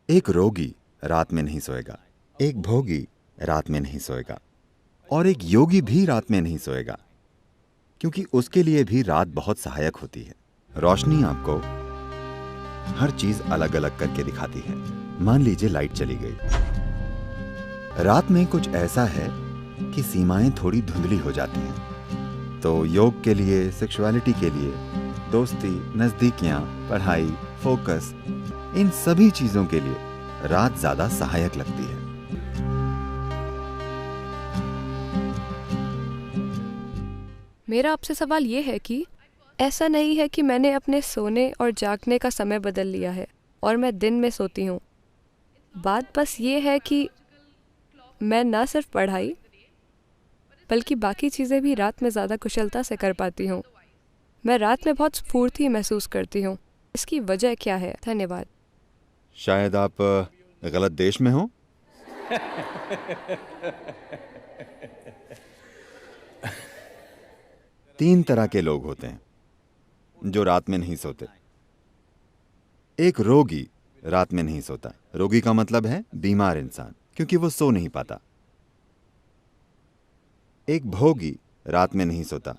एक रोगी रात में नहीं सोएगा, एक भोगी रात में नहीं सोएगा, और एक योगी भी रात में नहीं सोएगा, क्योंकि उसके लिए भी रात बहुत सहायक होती है। रोशनी आपको हर चीज अलग अलग करके दिखाती है। मान लीजिए लाइट चली गई। रात में कुछ ऐसा है कि सीमाएं थोड़ी धुंधली हो जाती हैं। तो योग के लिए, सेक्सुअलिटी के लिए, दोस्ती, नजदीकियां, पढ़ाई, फोकस, इन सभी चीजों के लिए रात ज्यादा सहायक लगती है। मेरा आपसे सवाल ये है कि ऐसा नहीं है कि मैंने अपने सोने और जागने का समय बदल लिया है और मैं दिन में सोती हूँ। बात बस ये है कि मैं न सिर्फ पढ़ाई बल्कि बाकी चीज़ें भी रात में ज़्यादा कुशलता से कर पाती हूँ। मैं रात में बहुत स्फूर्ति महसूस करती हूँ। इसकी वजह क्या है? धन्यवाद। शायद आप गलत देश में हो। तीन तरह के लोग होते हैं जो रात में नहीं सोते। एक रोगी रात में नहीं सोता। रोगी का मतलब है बीमार इंसान, क्योंकि वो सो नहीं पाता। एक भोगी रात में नहीं सोता।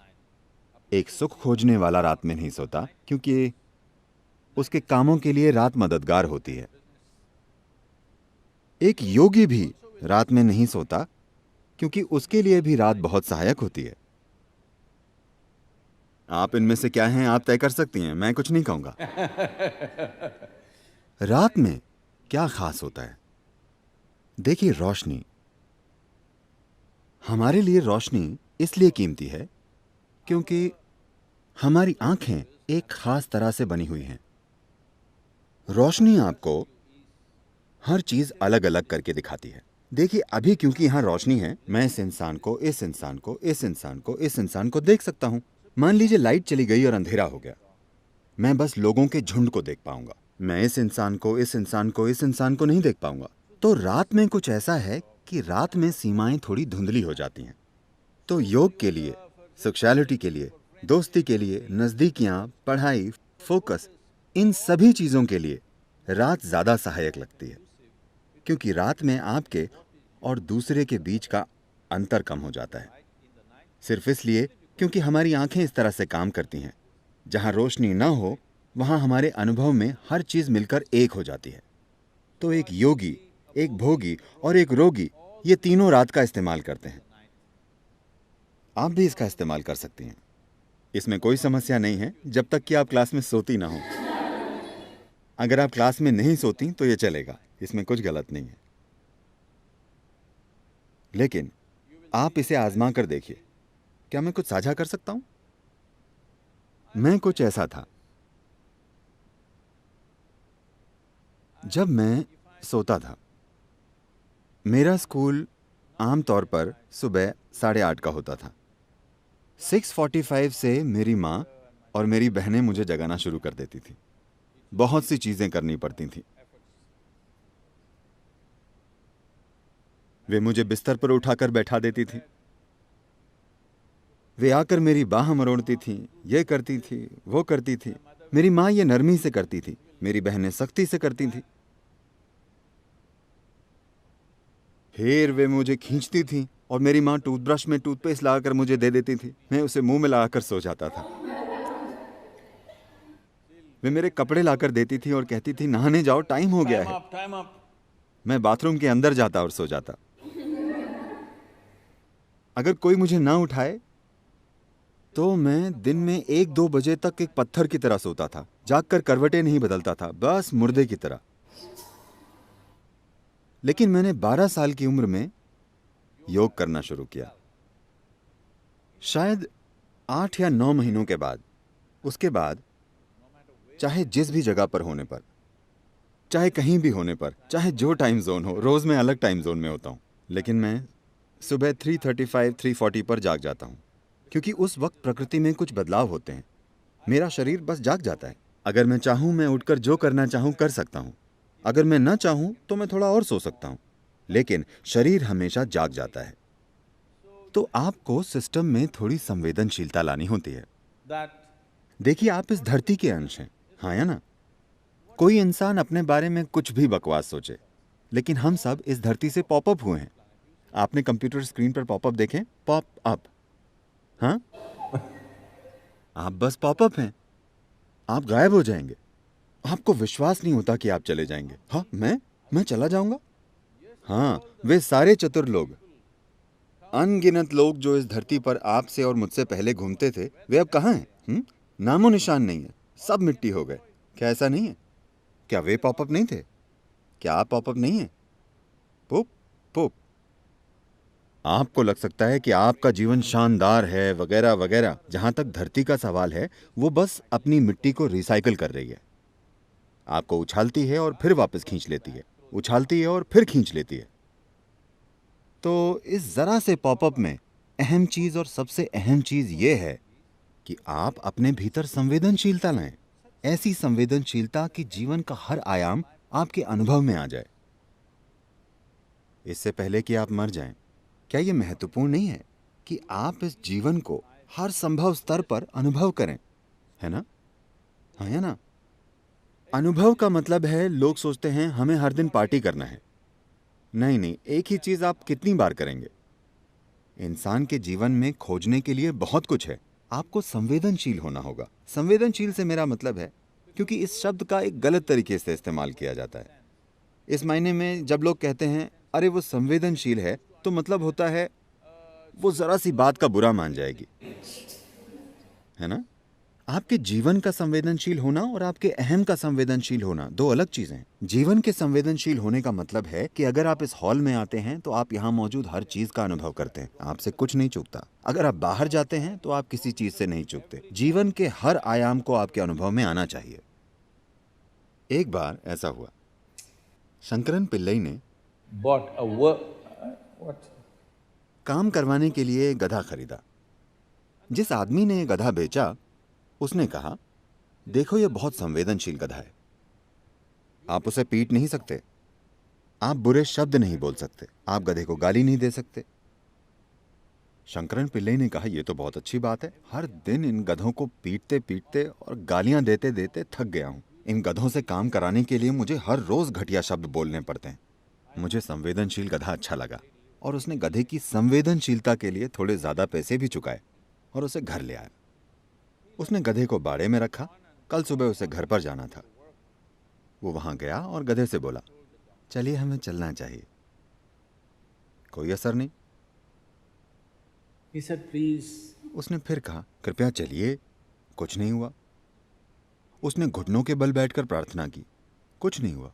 एक सुख खोजने वाला रात में नहीं सोता, क्योंकि उसके कामों के लिए रात मददगार होती है। एक योगी भी रात में नहीं सोता, क्योंकि उसके लिए भी रात बहुत सहायक होती है। आप इनमें से क्या हैं, आप तय कर सकती हैं, मैं कुछ नहीं कहूंगा। रात में क्या खास होता है? देखिए, रोशनी। हमारे लिए रोशनी इसलिए कीमती है क्योंकि हमारी आंखें एक खास तरह से बनी हुई हैं। रोशनी आपको हर चीज अलग अलग करके दिखाती है। देखिए, अभी क्योंकि यहां रोशनी है, मैं इस इंसान को, इस इंसान को, इस इंसान को, इस इंसान को देख सकता हूं। मान लीजिए लाइट चली गई और अंधेरा हो गया, मैं बस लोगों के झुंड को देख पाऊंगा। मैं इस इंसान को, इस इंसान को, इस इंसान को नहीं देख पाऊंगा। तो रात में कुछ ऐसा है कि रात में सीमाएं थोड़ी धुंधली हो जाती हैं। तो योग के लिए, सेक्सुअलिटी के लिए, दोस्ती के लिए, नजदीकियां, पढ़ाई, फोकस, इन सभी चीजों के लिए रात ज्यादा सहायक लगती है, क्योंकि रात में आपके और दूसरे के बीच का अंतर कम हो जाता है। सिर्फ इसलिए क्योंकि हमारी आंखें इस तरह से काम करती हैं। जहां रोशनी ना हो, वहां हमारे अनुभव में हर चीज मिलकर एक हो जाती है। तो एक योगी, एक भोगी और एक रोगी, ये तीनों रात का इस्तेमाल करते हैं। आप भी इसका इस्तेमाल कर सकती हैं। इसमें कोई समस्या नहीं है, जब तक कि आप क्लास में सोती ना हो। अगर आप क्लास में नहीं सोती तो ये चलेगा, इसमें कुछ गलत नहीं है। लेकिन आप इसे आजमा कर देखिए। क्या मैं कुछ साझा कर सकता हूं? मैं कुछ ऐसा था। जब मैं सोता था, मेरा स्कूल आमतौर पर सुबह 8:30 का होता था। 6:45 से मेरी माँ और मेरी बहनें मुझे जगाना शुरू कर देती थी। बहुत सी चीजें करनी पड़ती थी। वे मुझे बिस्तर पर उठाकर बैठा देती थी। वे आकर मेरी बाह मरोड़ती थी, ये करती थी, वो करती थी। मेरी माँ ये नरमी से करती थी, मेरी बहनें सख्ती से करती थी। फिर वे मुझे खींचती थी और मेरी माँ टूथब्रश में टूथपेस्ट लगाकर मुझे दे देती थी। मैं उसे मुंह में लगाकर सो जाता था। वे मेरे कपड़े लाकर देती थी और कहती थी, नहाने जाओ, टाइम हो गया है। मैं बाथरूम के अंदर जाता और सो जाता। अगर कोई मुझे ना उठाए तो मैं दिन में 1-2 बजे तक एक पत्थर की तरह सोता था। जागकर करवटें नहीं बदलता था, बस मुर्दे की तरह। लेकिन मैंने 12 साल की उम्र में योग करना शुरू किया। शायद 8 या 9 महीनों के बाद, उसके बाद चाहे जिस भी जगह पर होने पर, चाहे कहीं भी होने पर, चाहे जो टाइम जोन हो, रोज मैं अलग टाइम जोन में होता हूं, लेकिन मैं सुबह 3:35, 3:40 पर जाग जाता हूं, क्योंकि उस वक्त प्रकृति में कुछ बदलाव होते हैं। मेरा शरीर बस जाग जाता है। अगर मैं चाहूं, मैं उठकर जो करना चाहूं कर सकता हूं। अगर मैं ना चाहूं तो मैं थोड़ा और सो सकता हूं, लेकिन शरीर हमेशा जाग जाता है। तो आपको सिस्टम में थोड़ी संवेदनशीलता लानी होती है। देखिए, आप इस धरती के अंश हैं, हाँ या ना? कोई इंसान अपने बारे में कुछ भी बकवास सोचे, लेकिन हम सब इस धरती से पॉपअप हुए हैं। आपने कंप्यूटर स्क्रीन पर पॉपअप देखे? Pop up. हाँ, आप बस पॉपअप हैं। आप गायब हो जाएंगे। आपको विश्वास नहीं होता कि आप चले जाएंगे। हाँ, मैं चला जाऊंगा? हाँ, वे सारे चतुर लोग, अनगिनत लोग जो इस धरती पर आपसे और मुझसे पहले घूमते थे, वे अब कहाँ हैं? नामो निशान नहीं है, सब मिट्टी हो गए। क्या ऐसा नहीं है? क्या वे पॉपअप नहीं थे? क्या आप पॉपअप नहीं हैं? पुप पुप। आपको लग सकता है कि आपका जीवन शानदार है वगैरह वगैरह। जहां तक धरती का सवाल है, वो बस अपनी मिट्टी को रिसाइकल कर रही है। आपको उछालती है और फिर वापस खींच लेती है, उछालती है और फिर खींच लेती है। तो इस जरा से पॉपअप में अहम चीज और सबसे अहम चीज ये है कि आप अपने भीतर संवेदनशीलता लाएं। ऐसी संवेदनशीलता कि जीवन का हर आयाम आपके अनुभव में आ जाए। इससे पहले कि आप मर जाएं, क्या यह महत्वपूर्ण नहीं है कि आप इस जीवन को हर संभव स्तर पर अनुभव करें? है ना? हाँ, है ना? अनुभव का मतलब है, लोग सोचते हैं हमें हर दिन पार्टी करना है। नहीं नहीं, एक ही चीज आप कितनी बार करेंगे? इंसान के जीवन में खोजने के लिए बहुत कुछ है। आपको संवेदनशील होना होगा। संवेदनशील से मेरा मतलब है, क्योंकि इस शब्द का एक गलत तरीके से इस्तेमाल किया जाता है। इस मायने में जब लोग कहते हैं अरे वो संवेदनशील है, तो मतलब होता है वो जरा सी बात का बुरा मान जाएगी, है ना? आपके जीवन का संवेदनशील होना और आपके अहम का संवेदनशील होना दो अलग चीजें हैं। जीवन के संवेदनशील होने का मतलब है कि अगर आप इस हॉल में आते हैं तो आप यहाँ मौजूद हर चीज का अनुभव करते हैं। आपसे कुछ नहीं चूकता। अगर आप बाहर जाते हैं तो आप किसी चीज से नहीं चूकते। जीवन के हर आयाम को आपके अनुभव में आना चाहिए। एक बार ऐसा हुआ, शंकरन पिल्लई ने काम करवाने के लिए गधा खरीदा। जिस आदमी ने गधा बेचा, उसने कहा, देखो ये बहुत संवेदनशील गधा है, आप उसे पीट नहीं सकते, आप बुरे शब्द नहीं बोल सकते, आप गधे को गाली नहीं दे सकते। शंकरन पिल्लई ने कहा, यह तो बहुत अच्छी बात है। हर दिन इन गधों को पीटते पीटते और गालियां देते देते थक गया हूं। इन गधों से काम कराने के लिए मुझे हर रोज घटिया शब्द बोलने पड़ते हैं। मुझे संवेदनशील गधा अच्छा लगा और उसने गधे की संवेदनशीलता के लिए थोड़े ज्यादा पैसे भी चुकाए और उसे घर ले आया। उसने गधे को बाड़े में रखा। कल सुबह उसे घर पर जाना था। वो वहां गया और गधे से बोला, चलिए हमें चलना चाहिए। कोई असर नहीं। He said, please. उसने फिर कहा, कृपया चलिए। कुछ नहीं हुआ। उसने घुटनों के बल बैठकर प्रार्थना की। कुछ नहीं हुआ।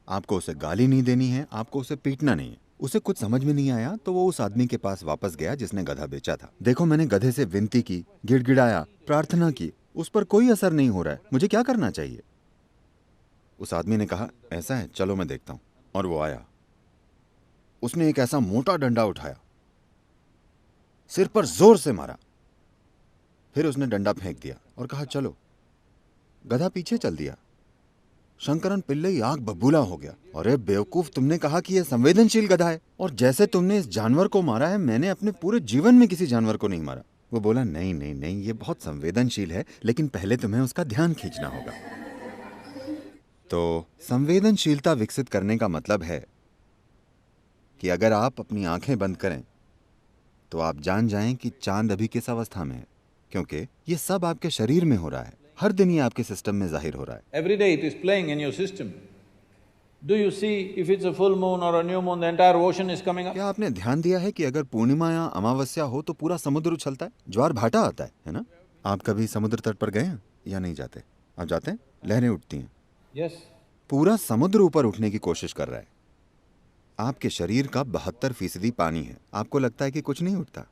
आपको उसे गाली नहीं देनी है, आपको उसे पीटना नहीं है। उसे कुछ समझ में नहीं आया तो वो उस आदमी के पास वापस गया जिसने गधा बेचा था। देखो, मैंने गधे से विनती की, गिड़गिड़ाया, प्रार्थना की, उस पर कोई असर नहीं हो रहा है। मुझे क्या करना चाहिए? उस आदमी ने कहा, ऐसा है, चलो मैं देखता हूं। और वो आया। उसने एक ऐसा मोटा डंडा उठाया, सिर पर जोर से मारा। फिर उसने डंडा फेंक दिया और कहा, चलो। गधा पीछे चल दिया। शंकरन पिल्लई आग बबूला हो गया। अरे बेवकूफ, तुमने कहा कि यह संवेदनशील गधा है, और जैसे तुमने इस जानवर को मारा है, मैंने अपने पूरे जीवन में किसी जानवर को नहीं मारा। वो बोला, नहीं नहीं नहीं, ये बहुत संवेदनशील है, लेकिन पहले तुम्हें उसका ध्यान खींचना होगा। तो संवेदनशीलता विकसित करने का मतलब है कि अगर आप अपनी आंखें बंद करें तो आप जान जाएं कि चांद अभी किस अवस्था में है, क्योंकि ये सब आपके शरीर में हो रहा है। हर दिन ये आपके सिस्टम में जाहिर हो रहा है। Every day it is playing in your system. Do you see if it's a full moon or a new moon, the entire ocean is coming up? क्या आपने ध्यान दिया है कि अगर पूर्णिमा या अमावस्या हो तो पूरा समुद्र उछलता है, ज्वार भाटा आता है ना? आप कभी समुद्र तट पर गए हैं या नहीं जाते? आप जाते हैं? लहरें उठती हैं। Yes. पूरा समुद्र ऊपर उठने की कोशिश कर रहा है। आपके शरीर का 72% पानी है। आपको लगता है कि कुछ नहीं उठता,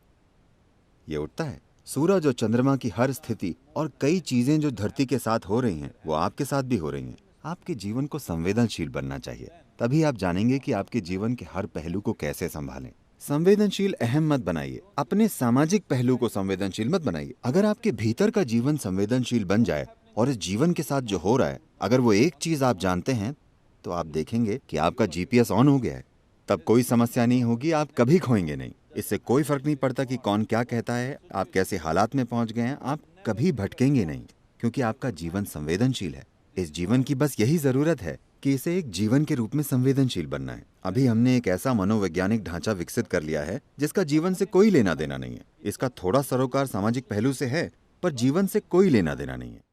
ये उठता है। सूरज और चंद्रमा की हर स्थिति और कई चीजें जो धरती के साथ हो रही हैं, वो आपके साथ भी हो रही हैं। आपके जीवन को संवेदनशील बनना चाहिए, तभी आप जानेंगे कि आपके जीवन के हर पहलू को कैसे संभालें। संवेदनशील अहम मत बनाइए, अपने सामाजिक पहलू को संवेदनशील मत बनाइए। अगर आपके भीतर का जीवन संवेदनशील बन जाए और इस जीवन के साथ जो हो रहा है, अगर वो एक चीज आप जानते हैं, तो आप देखेंगे कि आपका जीपीएस ऑन हो गया है। तब कोई समस्या नहीं होगी, आप कभी खोएंगे नहीं। इससे कोई फर्क नहीं पड़ता कि कौन क्या कहता है, आप कैसे हालात में पहुंच गए हैं, आप कभी भटकेंगे नहीं, क्योंकि आपका जीवन संवेदनशील है। इस जीवन की बस यही जरूरत है कि इसे एक जीवन के रूप में संवेदनशील बनना है। अभी हमने एक ऐसा मनोवैज्ञानिक ढांचा विकसित कर लिया है जिसका जीवन से कोई लेना देना नहीं है। इसका थोड़ा सरोकार सामाजिक पहलू से है, पर जीवन से कोई लेना देना नहीं है।